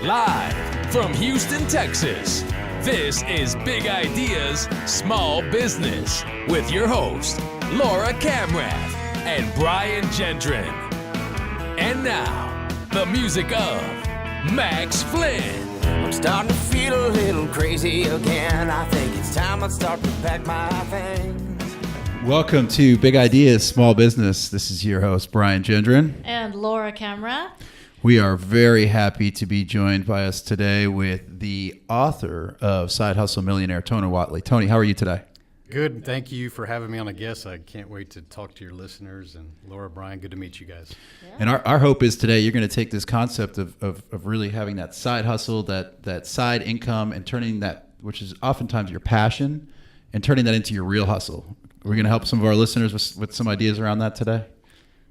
Live from Houston, Texas, this is Big Ideas, Small Business with your host, Laura Camrath and Brian Gendron. And now, the music of Max Flynn. I'm starting to feel a little crazy again. I think it's time I start to pack my things. Welcome to Big Ideas, Small Business. This is your host, Brian Gendron. And Laura Camrath. We are very happy to be joined by us today with the author of Sidehustle Millionaire, Tony Whatley. Tony, how are you today? Good. Thank you for having me on a guest. I can't wait to talk to your listeners. And Laura, Brian, good to meet you guys. Yeah. And our hope is today you're going to take this concept of really having that side hustle, that side income, and turning that, which is oftentimes your passion, and turning that into your real hustle. We're going to help some of our listeners with some ideas around that today.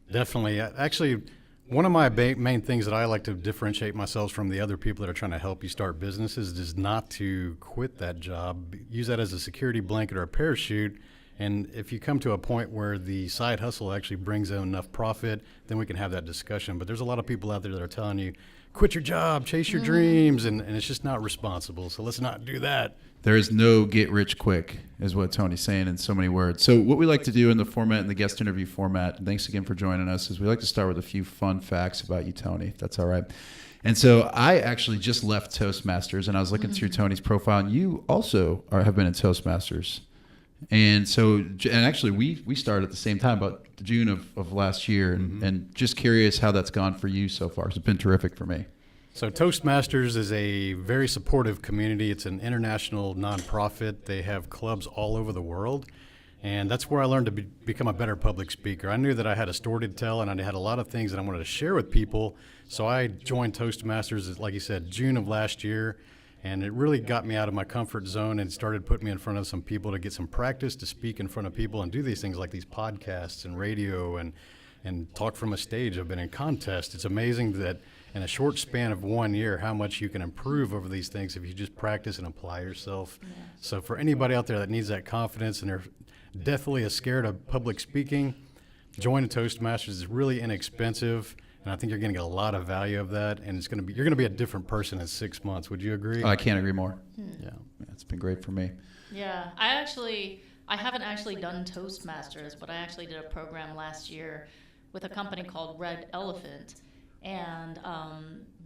Definitely. Actually, one of my main things that I like to differentiate myself from the other people that are trying to help you start businesses is not to quit that job. Use that as a security blanket or a parachute. And if you come to a point where the side hustle actually brings in enough profit, then we can have that discussion. But there's a lot of people out there that are telling you, quit your job, chase your dreams, and it's just not responsible. So let's not do that. There is no get rich quick, is what Tony's saying in so many words. So what we like to do in the format, in the guest interview format, and thanks again for joining us, is we like to start with a few fun facts about you, Tony, if that's all right. And so I actually just left Toastmasters, and I was looking through Tony's profile, and you also have been in Toastmasters. And so, and actually we started at the same time, about June of last year, and just curious how that's gone for you so far. It's been terrific for me. So Toastmasters is a very supportive community. It's an international nonprofit. They have clubs all over the world. And that's where I learned to become a better public speaker. I knew that I had a story to tell, and I had a lot of things that I wanted to share with people. So I joined Toastmasters, like you said, June of last year. And it really got me out of my comfort zone and started putting me in front of some people to get some practice to speak in front of people and do these things like these podcasts and radio and talk from a stage. I've been in contests. It's amazing that in a short span of 1 year, how much you can improve over these things if you just practice and apply yourself. Yeah. So for anybody out there that needs that confidence and they're definitely scared of public speaking, join Toastmasters. It's really inexpensive, and I think you're going to get a lot of value of that. And you're going to be a different person in 6 months. Would you agree? I can't agree more. Yeah, it's been great for me. Yeah, I haven't actually done Toastmasters, but I actually did a program last year with a company called Red Elephant. And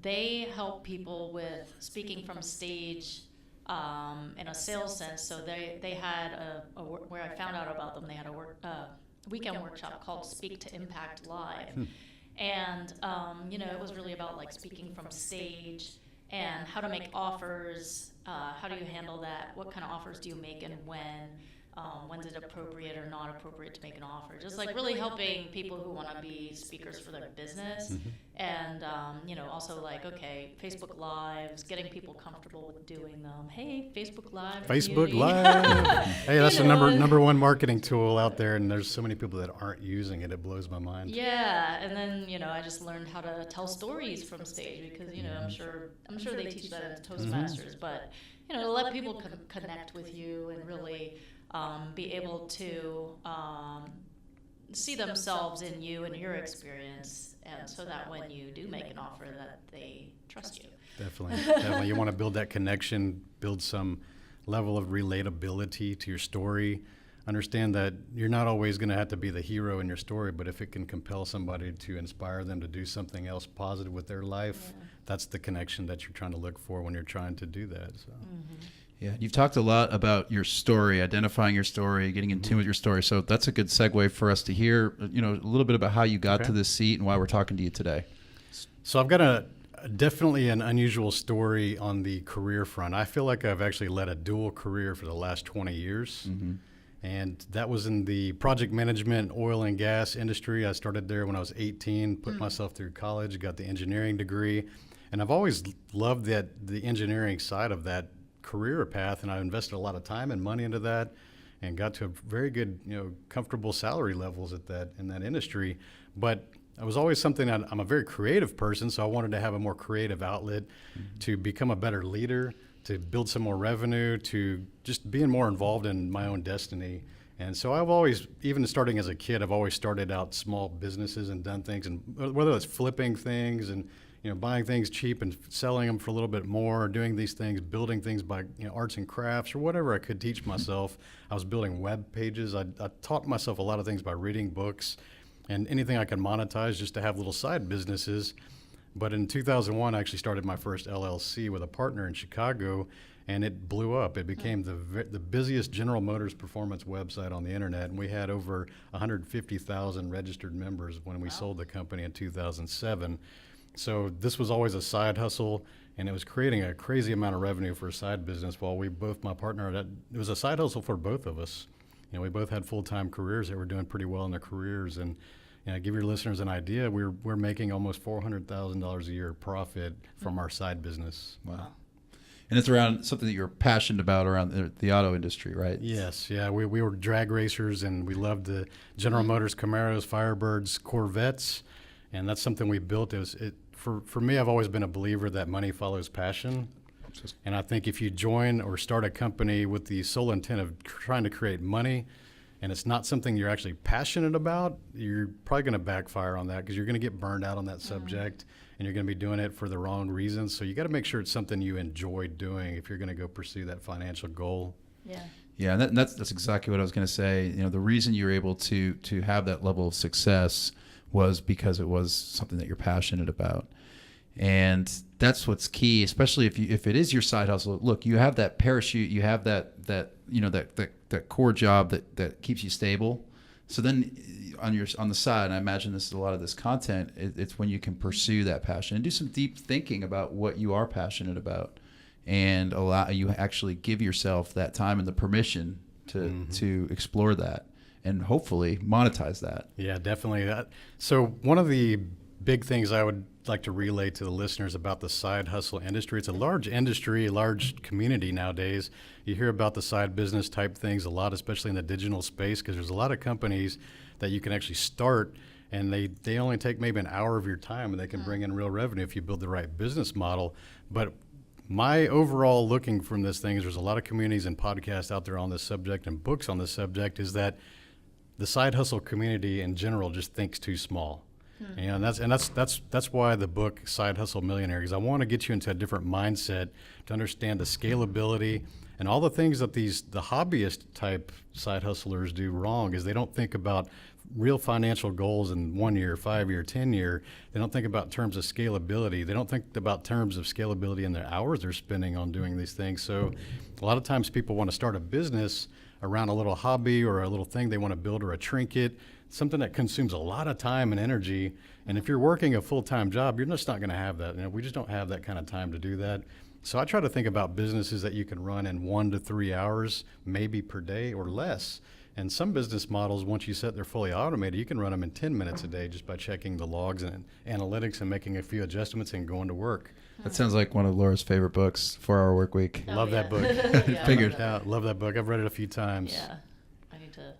they help people with speaking from stage in a sales sense. So they had where I found out about them, they had a weekend workshop called Speak to Impact Live. And, it was really about like speaking from stage and how to make offers. How do you handle that? What kind of offers do you make and when? When's it appropriate or not appropriate to make an offer? Just like really helping people who want to be speakers for their business. And, also like, okay, Facebook Lives, getting people comfortable with doing them. Hey, Facebook Live. Facebook Live. Hey, that's the number one marketing tool out there, and there's so many people that aren't using it. It blows my mind. Yeah, and then, I just learned how to tell stories from stage because, I'm sure they teach that in Toastmasters, but, to let people connect with you and really be able to see themselves in you and your experience, and so that when you do make an offer that they trust you. Definitely. You want to build that connection, build some level of relatability to your story. Understand that you're not always going to have to be the hero in your story, but if it can compel somebody to inspire them to do something else positive with their life, that's the connection that you're trying to look for when you're trying to do that. So. Yeah, you've talked a lot about your story, identifying your story, getting in tune with your story. So that's a good segue for us to hear, a little bit about how you got to this seat and why we're talking to you today. So I've got definitely an unusual story on the career front. I feel like I've actually led a dual career for the last 20 years. And that was in the project management, oil and gas industry. I started there when I was 18, put myself through college, got the engineering degree. And I've always loved the engineering side of that career path, and I invested a lot of time and money into that and got to a very good, comfortable salary levels in that industry. But I was always something that I'm a very creative person, so I wanted to have a more creative outlet to become a better leader, to build some more revenue, to just being more involved in my own destiny. And so I've always, even starting as a kid, I've always started out small businesses and done things, and whether it's flipping things and buying things cheap and selling them for a little bit more, doing these things, building things by arts and crafts or whatever I could teach myself. I was building web pages. I taught myself a lot of things by reading books and anything I could monetize just to have little side businesses. But in 2001, I actually started my first LLC with a partner in Chicago, and it blew up. It became the busiest General Motors performance website on the internet, and we had over 150,000 registered members when we sold the company in 2007. So this was always a side hustle, and it was creating a crazy amount of revenue for a side business while my partner, it was a side hustle for both of us. We both had full-time careers that were doing pretty well in their careers. And give your listeners an idea, we're making almost $400,000 a year profit from our side business. Wow. And it's around something that you're passionate about around the auto industry, right? Yes, yeah. We were drag racers, and we loved the General Motors Camaros, Firebirds, Corvettes, and that's something we built. For me, I've always been a believer that money follows passion. And I think if you join or start a company with the sole intent of trying to create money, and it's not something you're actually passionate about, you're probably going to backfire on that because you're going to get burned out on that subject, and you're going to be doing it for the wrong reasons. So you got to make sure it's something you enjoy doing if you're going to go pursue that financial goal. Yeah. Yeah, and that's exactly what I was going to say. The reason you're able to have that level of success was because it was something that you're passionate about. And that's what's key, especially if it is your side hustle. Look, you have that parachute, you have that core job that keeps you stable. So then on the side, and I imagine this is a lot of this content, it's when you can pursue that passion and do some deep thinking about what you are passionate about, and you actually give yourself that time and the permission to explore that and hopefully monetize that. Yeah, definitely. So one of the big things I would like to relay to the listeners about the side hustle industry, it's a large industry, a large community nowadays. You hear about the side business type things a lot, especially in the digital space, because there's a lot of companies that you can actually start, and they only take maybe an hour of your time, and they can bring in real revenue if you build the right business model. But my overall looking from this thing is there's a lot of communities and podcasts out there on this subject and books on this subject, is that the side hustle community in general just thinks too small. And that's why the book Sidehustle Millionaire, because I want to get you into a different mindset to understand the scalability and all the things that the hobbyist type side hustlers do wrong is they don't think about real financial goals in 1 year, 5 year, 10 year. They don't think about terms of scalability. They don't think about terms of scalability in their hours they're spending on doing these things. So a lot of times people want to start a business around a little hobby or a little thing they want to build or a trinket, something that consumes a lot of time and energy. And if you're working a full-time job, you're just not going to have that. We just don't have that kind of time to do that. So I try to think about businesses that you can run in 1 to 3 hours, maybe per day or less. And some business models, once you set they're fully automated, you can run them in 10 minutes a day just by checking the logs and analytics and making a few adjustments and going to work. That sounds like one of Laura's favorite books, 4 Hour Work Week. Oh, Love that book. Yeah, Figured. Love that book. I've read it a few times. Yeah, I need to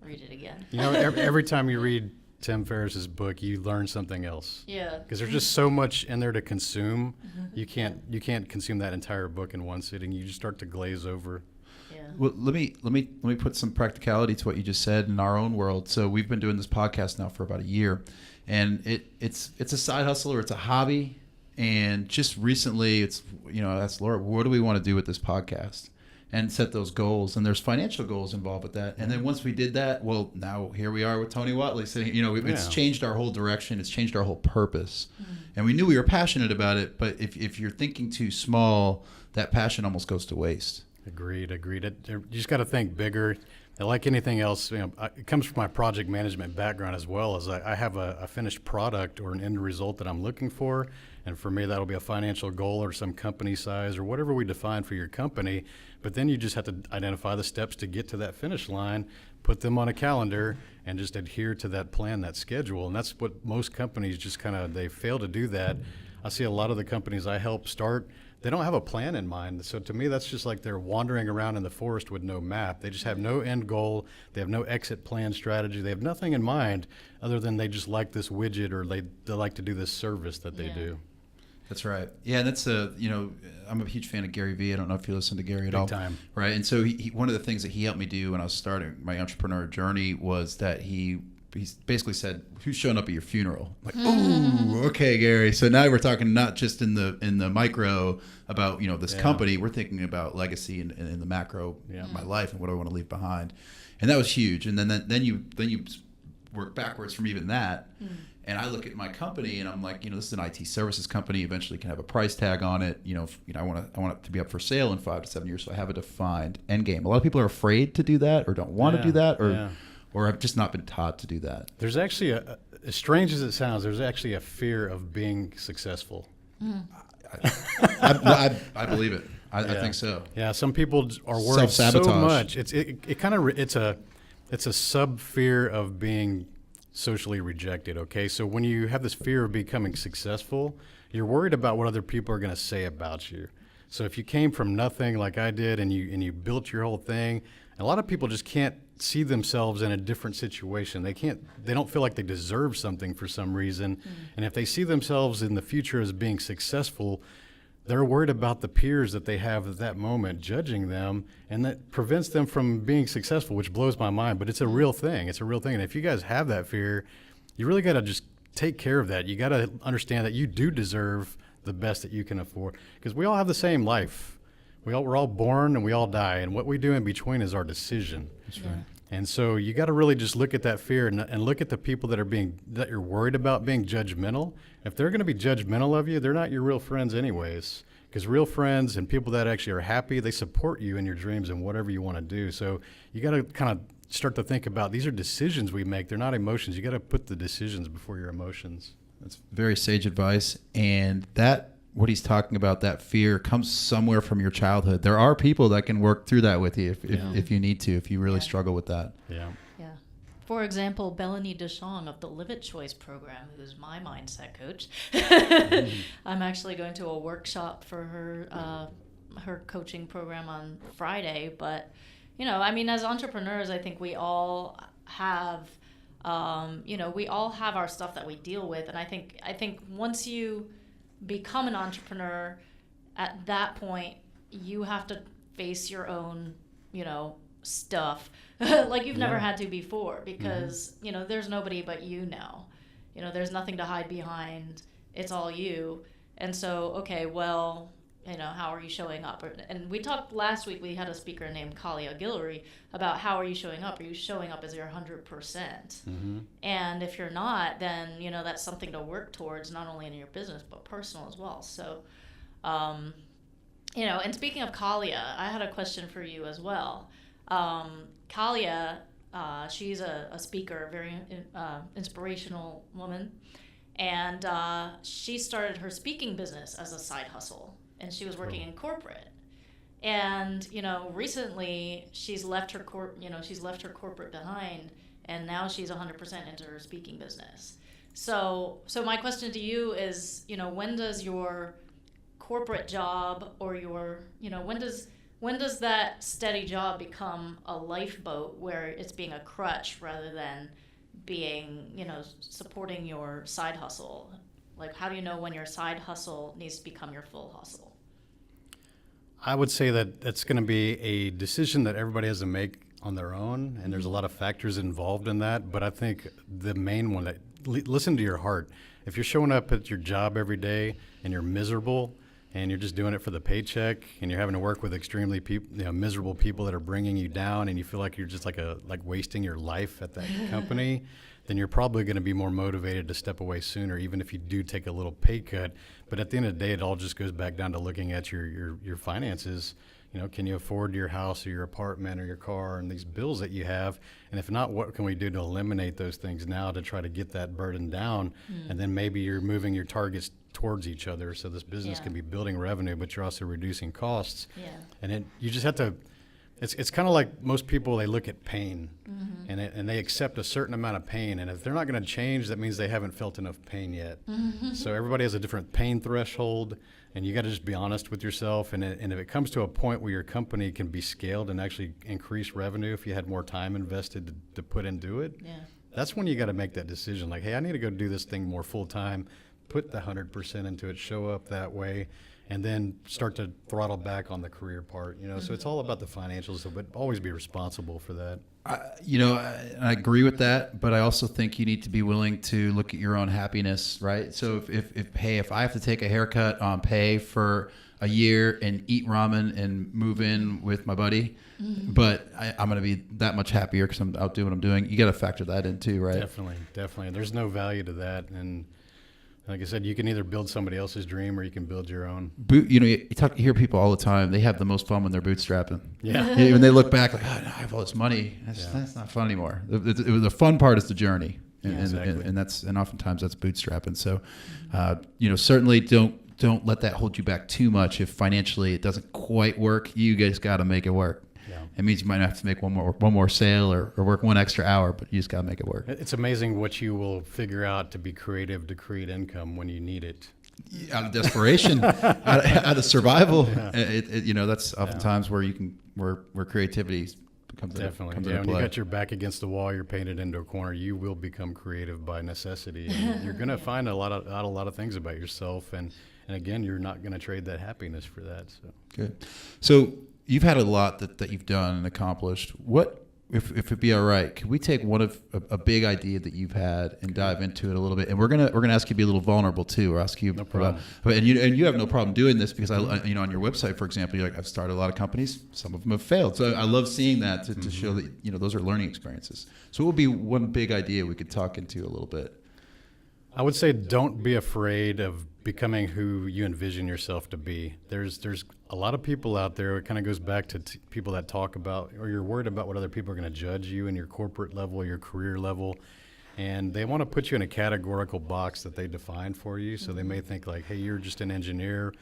read it again. Every time you read Tim Ferriss's book, you learn something else. Yeah. Because there's just so much in there to consume. You can't consume that entire book in one sitting. You just start to glaze over. Yeah. Well, let me put some practicality to what you just said in our own world. So we've been doing this podcast now for about a year, and it's a side hustle or it's a hobby. And just recently, I asked Laura, what do we want to do with this podcast? And set those goals. And there's financial goals involved with that. And then once we did that, well, now here we are with Tony Whatley saying, it's changed our whole direction. It's changed our whole purpose. And we knew we were passionate about it, but if you're thinking too small, that passion almost goes to waste. Agreed. You just got to think bigger. And like anything else, it comes from my project management background as well. As I have a finished product or an end result that I'm looking for, and for me that'll be a financial goal or some company size or whatever we define for your company. But then you just have to identify the steps to get to that finish line, put them on a calendar, and just adhere to that plan, that schedule. And that's what most companies just they fail to do that. I see a lot of the companies I help start, they don't have a plan in mind. So to me, that's just like they're wandering around in the forest with no map. They just have no end goal. They have no exit plan strategy. They have nothing in mind other than they just like this widget or they like to do this service that they do. That's right. Yeah, and that's I'm a huge fan of Gary Vee. I don't know if you listen to Gary at all. Big time. Right, and so he one of the things that he helped me do when I was starting my entrepreneur journey was that he he basically said, "Who's showing up at your funeral?" I'm like, oh, okay, Gary. So now we're talking not just in the micro about this company. We're thinking about legacy and in the macro, my life and what I want to leave behind, and that was huge. And then you work backwards from even that. And I look at my company and I'm like, this is an IT services company. Eventually can have a price tag on it. I want it to be up for sale in 5 to 7 years. So I have a defined end game. A lot of people are afraid to do that or don't want to do that or have just not been taught to do that. There's actually as strange as it sounds, there's actually a fear of being successful. I believe it. I think so. Yeah. Some people are worried so much. It's a sub fear of being socially rejected. Okay, so when you have this fear of becoming successful, you're worried about what other people are going to say about you. So if you came from nothing like I did and you built your whole thing, a lot of people just can't see themselves in a different situation. They don't feel like they deserve something for some reason. And if they see themselves in the future as being successful, they're worried about the peers that they have at that moment judging them, and that prevents them from being successful, which blows my mind. But it's a real thing. It's a real thing. And if you guys have that fear, you really got to just take care of that. You got to understand that you do deserve the best that you can afford, because we all have the same life. We're all born and we all die, and what we do in between is our decision. That's right. And so you got to really just look at that fear and look at the people that you're worried about being judgmental. If they're going to be judgmental of you, they're not your real friends anyways. Because real friends and people that actually are happy, they support you in your dreams and whatever you want to do. So you got to kind of start to think about, these are decisions we make. They're not emotions. You got to put the decisions before your emotions. That's very sage advice. And what he's talking about, that fear, comes somewhere from your childhood. There are people that can work through that with you if you need to, if you really struggle with that. Yeah. Yeah. For example, Bellany Deschong of the Live It Choice program, who's my mindset coach. I'm actually going to a workshop for her coaching program on Friday. But, as entrepreneurs, I think we all have, we all have our stuff that we deal with. And I think once you become an entrepreneur, at that point you have to face your own stuff like you've never had to before, because there's nobody but there's nothing to hide behind. It's all you. And so, okay, well, how are you showing up? And we talked last week, we had a speaker named Kalia Guillory about how are you showing up? Are you showing up as your 100%? And if you're not, then, that's something to work towards, not only in your business, but personal as well. So, and speaking of Kalia, I had a question for you as well. Kalia, she's a speaker, a very inspirational woman. And she started her speaking business as a side hustle. And she was working in corporate, and recently she's left her corporate behind, and now she's 100% into her speaking business. So my question to you is, when does your corporate job or your when does that steady job become a lifeboat where it's being a crutch rather than being supporting your side hustle? Like, how do you know when your side hustle needs to become your full hustle? I would say that that's going to be a decision that everybody has to make on their own, and there's a lot of factors involved in that. But I think the main one, listen to your heart. If you're showing up at your job every day and you're miserable and you're just doing it for the paycheck and you're having to work with extremely miserable people that are bringing you down, and you feel like you're just like wasting your life at that company, then you're probably going to be more motivated to step away sooner, even if you do take a little pay cut. But at the end of the day, it all just goes back down to looking at your finances. Can you afford your house or your apartment or your car and these bills that you have? And if not, what can we do to eliminate those things now to try to get that burden down? And then maybe you're moving your targets towards each other, so this business can be building revenue, but you're also reducing costs. And you just have to. It's kind of like most people, they look at pain and they accept a certain amount of pain. And if they're not going to change, that means they haven't felt enough pain yet. So everybody has a different pain threshold, and you got to just be honest with yourself. And if it comes to a point where your company can be scaled and actually increase revenue if you had more time invested to put into it, that's when you got to make that decision. Like, hey, I need to go do this thing more full time, put the 100% into it, show up that way, and then start to throttle back on the career part. So it's all about the financials, but always be responsible for that. I agree with that, but I also think you need to be willing to look at your own happiness, right? So if I have to take a haircut on pay for a year and eat ramen and move in with my buddy, but I'm going to be that much happier because I'm out doing what I'm doing. You got to factor that in too, right? Definitely. There's no value to that. And like I said, you can either build somebody else's dream or you can build your own. You hear people all the time. They have the most fun when they're bootstrapping. Yeah. When they look back, like, oh, no, I have all this money. That's not fun anymore. The fun part is the journey, and oftentimes that's bootstrapping. So, certainly don't let that hold you back too much. If financially it doesn't quite work, you guys got to make it work. Yeah. It means you might have to make one more sale or work one extra hour, but you just got to make it work. It's amazing what you will figure out to be creative to create income when you need it. Out of desperation, out of survival. That's oftentimes where where creativity comes Definitely. into When play. you got your back against the wall, you're painted into a corner, you will become creative by necessity. And you're going to find out a lot of things about yourself. And again, you're not going to trade that happiness for that. So Good. So you've had a lot that you've done and accomplished. What, if it'd be all right, could we take one of a big idea that you've had and dive into it a little bit? And we're gonna ask you to be a little vulnerable too, or ask you about. And you have no problem doing this because on your website, for example, you're like, I've started a lot of companies. Some of them have failed. So I love seeing that to show that those are learning experiences. So what would be one big idea we could talk into a little bit? I would say don't be afraid of becoming who you envision yourself to be. There's a lot of people out there. It kind of goes back to people that talk about, or you're worried about what other people are going to judge you in your corporate level, your career level, and they want to put you in a categorical box that they define for you. So they may think like, hey, you're just an engineer,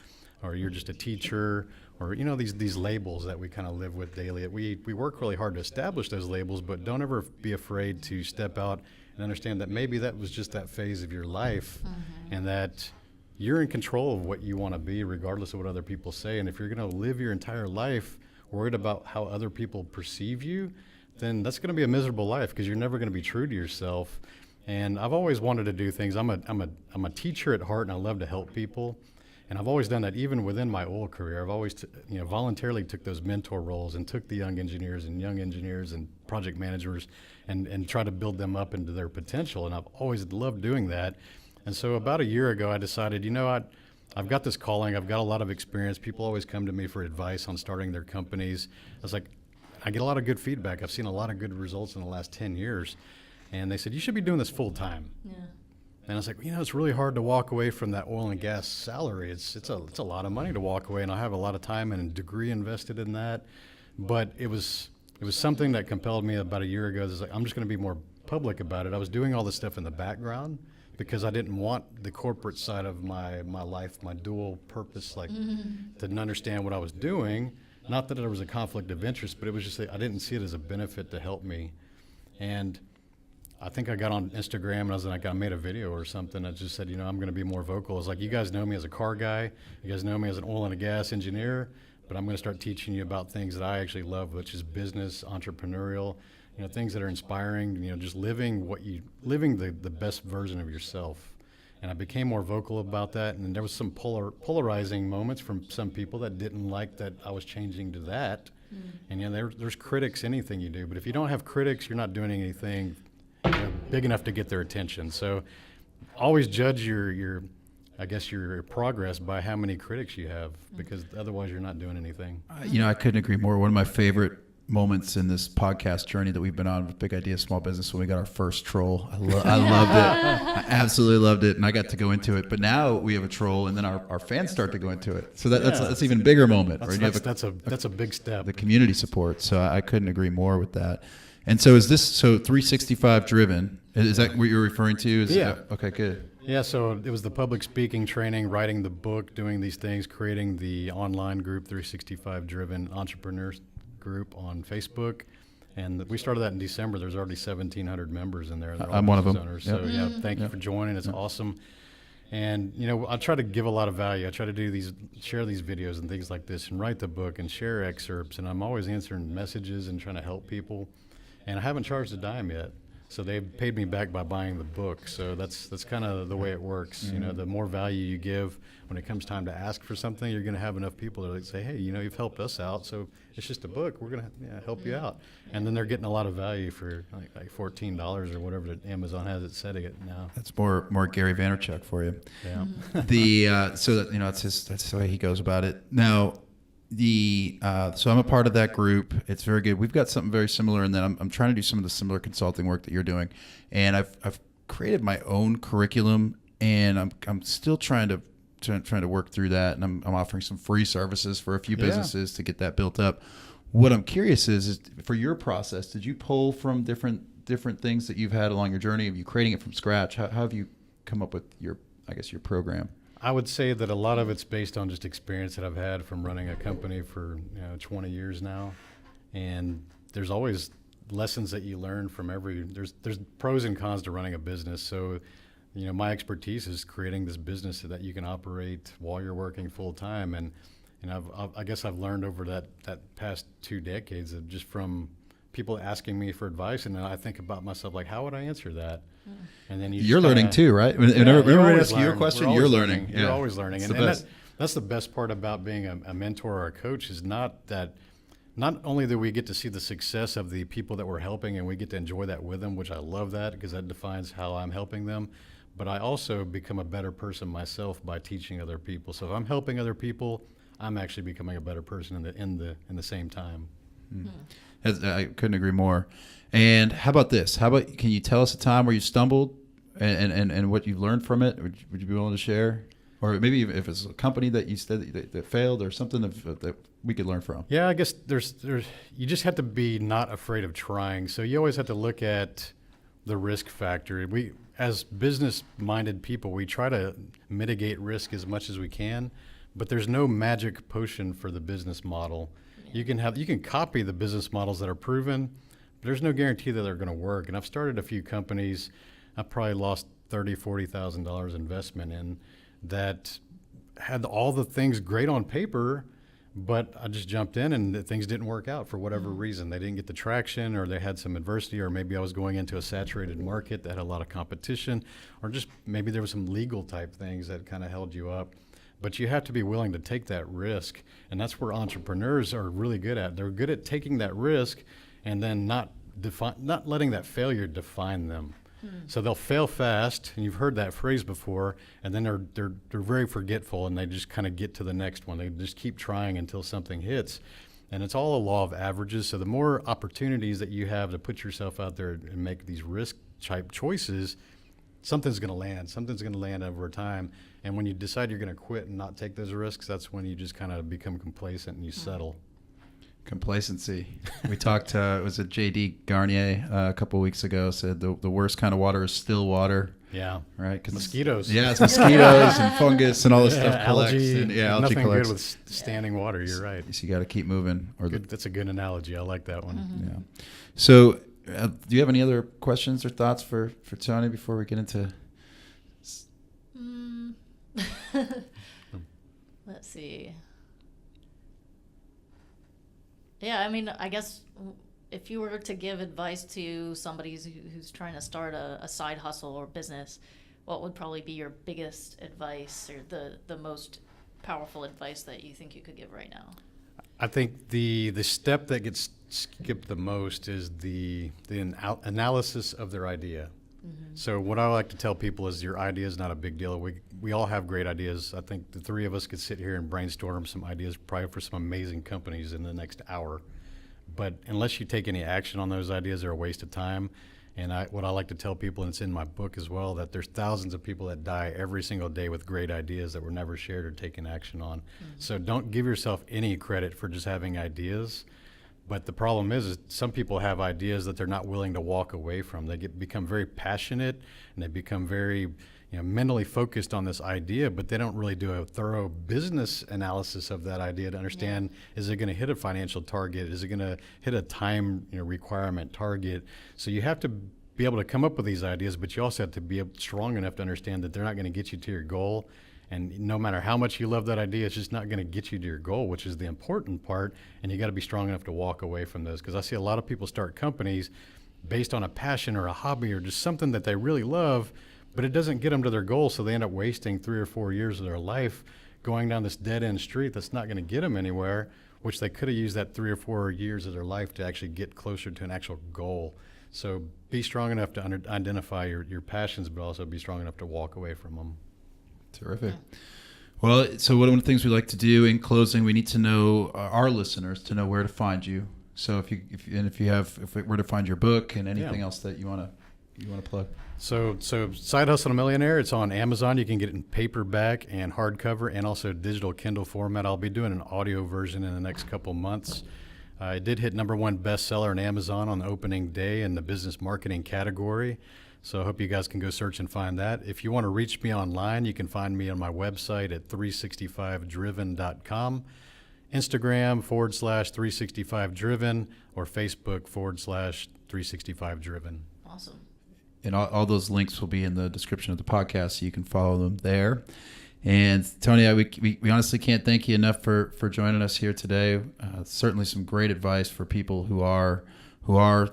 or you're just a teacher, or these labels that we kind of live with daily. We work really hard to establish those labels, but don't ever be afraid to step out and understand that maybe that was just that phase of your life, and that you're in control of what you want to be regardless of what other people say. And if you're going to live your entire life worried about how other people perceive you, then that's going to be a miserable life because you're never going to be true to yourself. And I've always wanted to do things. I'm a teacher at heart, and I love to help people. And I've always done that even within my oil career. I've always voluntarily took those mentor roles and took the young engineers and project managers and try to build them up into their potential. And I've always loved doing that. And so about a year ago, I decided, I've got this calling. I've got a lot of experience. People always come to me for advice on starting their companies. I was like, I get a lot of good feedback. I've seen a lot of good results in the last 10 years. And they said, you should be doing this full time. Yeah. And I was like, it's really hard to walk away from that oil and gas salary. It's a lot of money to walk away, and I have a lot of time and a degree invested in that. But it was something that compelled me about a year ago. It's like, I'm just going to be more public about it. I was doing all this stuff in the background because I didn't want the corporate side of my life, my dual purpose, didn't understand what I was doing. Not that there was a conflict of interest, but it was just that I didn't see it as a benefit to help me. And I think I got on Instagram and I made a video or something. I just said, I'm going to be more vocal. It's like, you guys know me as a car guy. You guys know me as an oil and gas engineer, but I'm going to start teaching you about things that I actually love, which is business, entrepreneurial, things that are inspiring, just living the best version of yourself. And I became more vocal about that. And there was some polarizing moments from some people that didn't like that I was changing to that. And there's critics, anything you do. But if you don't have critics, you're not doing anything big enough to get their attention. So always judge your progress by how many critics you have, because otherwise you're not doing anything. I couldn't agree more. One of my favorite moments in this podcast journey that we've been on with Big Idea Small Business, when we got our first troll. I loved it. I absolutely loved it, and I got to go into it. But now we have a troll, and then our fans start to go into it. So that's an even bigger moment. That's a big step. The community support. So I couldn't agree more with that. And so is this 365 driven? Is that what you're referring to? Yeah. Okay, good. Yeah, so it was the public speaking training, writing the book, doing these things, creating the online group, 365 Driven Entrepreneurs Group on Facebook. And we started that in December. There's already 1,700 members in there. I'm one of them. Owners. So thank you for joining. It's awesome. And, I try to give a lot of value. I try to share these videos and things like this and write the book and share excerpts. And I'm always answering messages and trying to help people. And I haven't charged a dime yet. So they paid me back by buying the book. So that's kind of the way it works. You know, the more value you give, when it comes time to ask for something, you're going to have enough people that say, hey, you know, you've helped us out, so it's just a book. We're going to help you out. And then they're getting a lot of value for like $14 or whatever that Amazon has it setting it now. That's more Gary Vaynerchuk for you. Yeah. So that, you know, that's the way he goes about it. Now, so I'm a part of that group. It's very good. We've got something very similar, and then I'm trying to do some of the similar consulting work that you're doing, and I've created my own curriculum, and I'm still trying to work through that, and I'm offering some free services for a few businesses to get that built up. What I'm curious is for your process, did you pull from different things that you've had along your journey? Are you creating it from scratch? How have you come up with your program? I would say that a lot of it's based on just experience that I've had from running a company for 20 years now, and there's always lessons that you learn from there's pros and cons to running a business. So, you know, my expertise is creating this business so that you can operate while you're working full time, and I guess I've learned over that past 2 decades of just from people asking me for advice, and then I think about myself like, how would I answer that? And then you're learning too, right? Whenever everybody asks you a question, you're learning. You're always learning, It's and the best. that's the best part about being a mentor or a coach is not only do we get to see the success of the people that we're helping, and we get to enjoy that with them, which I love that because that defines how I'm helping them. But I also become a better person myself by teaching other people. So if I'm helping other people, I'm actually becoming a better person in the same time. I couldn't agree more. And how about this? Can you tell us a time where you stumbled and what you've learned from it? Would you be willing to share? Or maybe if it's a company that you said that failed or something that we could learn from. Yeah, I guess there's you just have to be not afraid of trying. So you always have to look at the risk factor. We, as business-minded people, we try to mitigate risk as much as we can, but there's no magic potion for the business model. You can copy the business models that are proven, but there's no guarantee that they're going to work. And I've started a few companies. I've probably lost $30,000-$40,000 investment in that had all the things great on paper, but I just jumped in and things didn't work out for whatever reason. They didn't get the traction, or they had some adversity, or maybe I was going into a saturated market that had a lot of competition, or just maybe there was some legal type things that kind of held you up. But you have to be willing to take that risk, and that's where entrepreneurs are really good at. They're good at taking that risk and then not letting that failure define them. So they'll fail fast, and you've heard that phrase before, and then they're very forgetful, and they just kind of get to the next one. They just keep trying until something hits. And it's all a law of averages. So the more opportunities that you have to put yourself out there and make these risk type choices, something's going to land. Something's going to land over time. And when you decide you're going to quit and not take those risks, that's when you just kind of become complacent and you settle. Complacency. We talked, it was a J.D. Garnier a couple of weeks ago, said the worst kind of water is still water. Yeah. Right? 'Cause mosquitoes. Yeah, it's mosquitoes and fungus and all this stuff collects. Algae. Algae Nothing collects. good with standing water. You're right. So you got to keep moving. That's a good analogy. I like that one. Yeah. So do you have any other questions or thoughts for Tony before we get into... Let's see. Yeah, I mean, I guess if you were to give advice to somebody who's trying to start a side hustle or business, what would probably be your biggest advice or the most powerful advice that you think you could give right now? I think the step that gets skipped the most is the analysis of their idea. So what I like to tell people is your idea is not a big deal. We all have great ideas. I think the three of us could sit here and brainstorm some ideas probably for some amazing companies in the next hour. But unless you take any action on those ideas, they're a waste of time. And what I like to tell people, and it's in my book as well, that there's thousands of people that die every single day with great ideas that were never shared or taken action on. So don't give yourself any credit for just having ideas. But the problem is some people have ideas that they're not willing to walk away from. They become very passionate, and they become very mentally focused on this idea, but they don't really do a thorough business analysis of that idea to understand, is it going to hit a financial target? Is it going to hit a time requirement target? So you have to be able to come up with these ideas, but you also have to be strong enough to understand that they're not going to get you to your goal. And no matter how much you love that idea, it's just not going to get you to your goal, which is the important part. And you got to be strong enough to walk away from those. Because I see a lot of people start companies, based on a passion or a hobby or just something that they really love, but it doesn't get them to their goal, so they end up wasting 3 or 4 years of their life going down this dead-end street that's not going to get them anywhere, which they could have used that 3 or 4 years of their life to actually get closer to an actual goal. So be strong enough to identify your passions, but also be strong enough to walk away from them. Terrific. Well, so one of the things we like to do in closing, we need to know our listeners to know where to find you. So if where to find your book and anything else that you want to plug. So Sidehustle Millionaire, it's on Amazon. You can get it in paperback and hardcover and also digital Kindle format. I'll be doing an audio version in the next couple months. It did hit #1 bestseller on Amazon on the opening day in the business marketing category. So I hope you guys can go search and find that. If you want to reach me online, you can find me on my website at 365driven.com, Instagram /365driven, or Facebook /365driven. Awesome. And all those links will be in the description of the podcast, so you can follow them there. And Tony, we honestly can't thank you enough for joining us here today. Certainly some great advice for people who are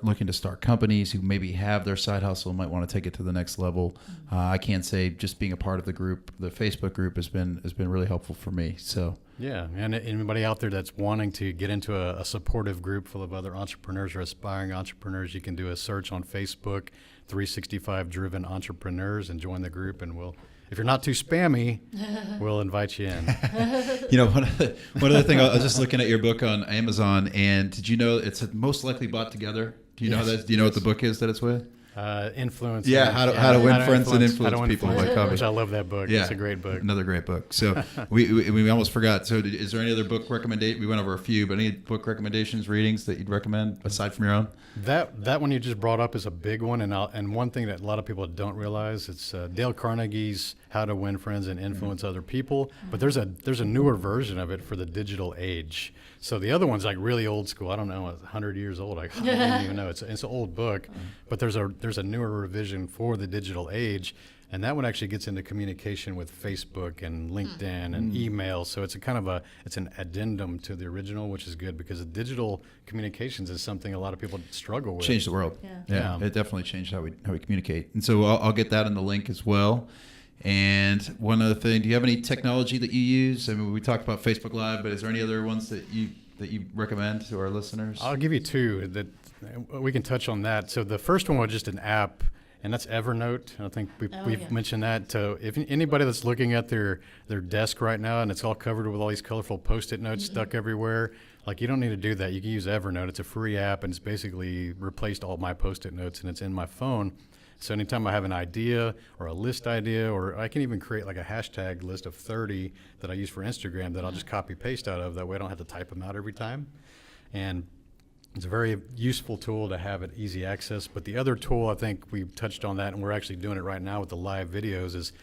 looking to start companies, who maybe have their side hustle and might want to take it to the next level. I can't say just being a part of the group, the Facebook group has been really helpful for me. So yeah, and anybody out there that's wanting to get into a supportive group full of other entrepreneurs or aspiring entrepreneurs, you can do a search on Facebook, 365 Driven Entrepreneurs, and join the group, and if you're not too spammy, we'll invite you in. One other thing, I was just looking at your book on Amazon, and did you know it's most likely bought together? Do you know that? Do you know what the book is that it's with? Influence. Yeah, how to win friends and influence people by copy. Which I love that book. Yeah, it's a great book. Another great book. So we almost forgot. So is there any other book recommendation? We went over a few, but any book recommendations, readings that you'd recommend aside from your own? That one you just brought up is a big one, and one thing that a lot of people don't realize, it's Dale Carnegie's How to Win Friends and Influence Other People. But there's a newer version of it for the digital age. So the other one's like really old school. I don't know, 100 years old. I don't even know. It's an old book, but there's a newer revision for the digital age, and that one actually gets into communication with Facebook and LinkedIn and email. So it's it's an addendum to the original, which is good because the digital communications is something a lot of people struggle with. Changed the world. Yeah. It definitely changed how we communicate. And so I'll get that in the link as well. And one other thing, do you have any technology that you use? I mean, we talked about Facebook Live, but is there any other ones that you recommend to our listeners? I'll give you two that we can touch on that. So the first one was just an app, and that's Evernote. I think we've mentioned that. So if anybody that's looking at their desk right now and it's all covered with all these colorful Post-it notes stuck everywhere, you don't need to do that. You can use Evernote. It's a free app, and it's basically replaced all my Post-it notes, and it's in my phone. So anytime I have an idea or a list idea, or I can even create a hashtag list of 30 that I use for Instagram that I'll just copy paste out of. That way I don't have to type them out every time. And it's a very useful tool to have at easy access. But the other tool, I think we've touched on that, and we're actually doing it right now with the live videos, is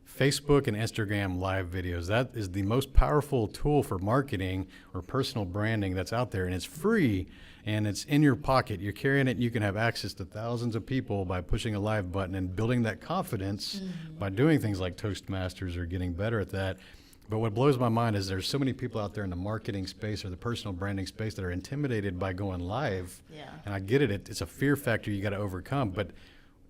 Facebook and Instagram live videos. That is the most powerful tool for marketing or personal branding that's out there, and it's free. And it's in your pocket. You're carrying it, and you can have access to thousands of people by pushing a live button and building that confidence by doing things like Toastmasters or getting better at that. But what blows my mind is there's so many people out there in the marketing space or the personal branding space that are intimidated by going live. Yeah. And I get it. It's a fear factor you got to overcome. But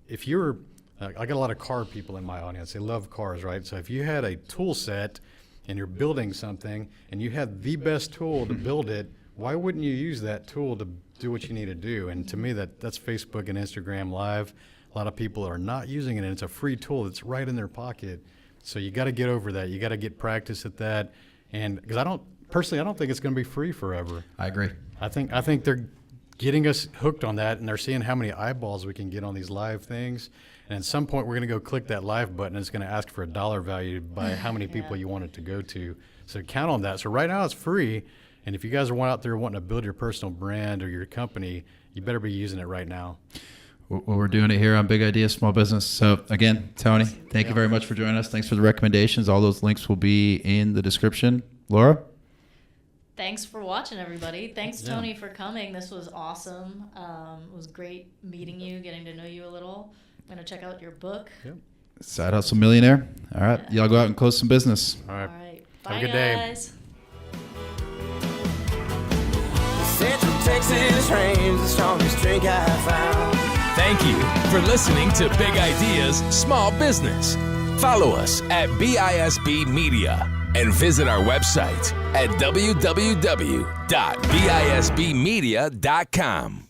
if you're, I got a lot of car people in my audience. They love cars, right? So if you had a tool set and you're building something and you had the best tool to build it, why wouldn't you use that tool to do what you need to do? And to me, that's Facebook and Instagram Live. A lot of people are not using it, and it's a free tool that's right in their pocket. So you got to get over that. You got to get practice at that. And because I don't think it's going to be free forever. I agree. I think they're getting us hooked on that, and they're seeing how many eyeballs we can get on these live things. And at some point, we're going to go click that live button, and it's going to ask for a dollar value by how many people you want it to go to. So count on that. So right now, it's free. And if you guys are out there wanting to build your personal brand or your company, you better be using it right now. Well, we're doing it here on Big Ideas Small Business. So again, Tony, thank you very much for joining us. Thanks for the recommendations. All those links will be in the description. Laura? Thanks for watching, everybody. Thanks, Tony, for coming. This was awesome. It was great meeting you, getting to know you a little. I'm going to check out your book. Yep. Sidehustle Millionaire. All right. Y'all go out and close some business. All right. All right. Have Bye, a good day. guys. Central Texas rain's the strongest drink I found. Thank you for listening to Big Ideas Small Business. Follow us at BISB Media and visit our website at www.bisbmedia.com.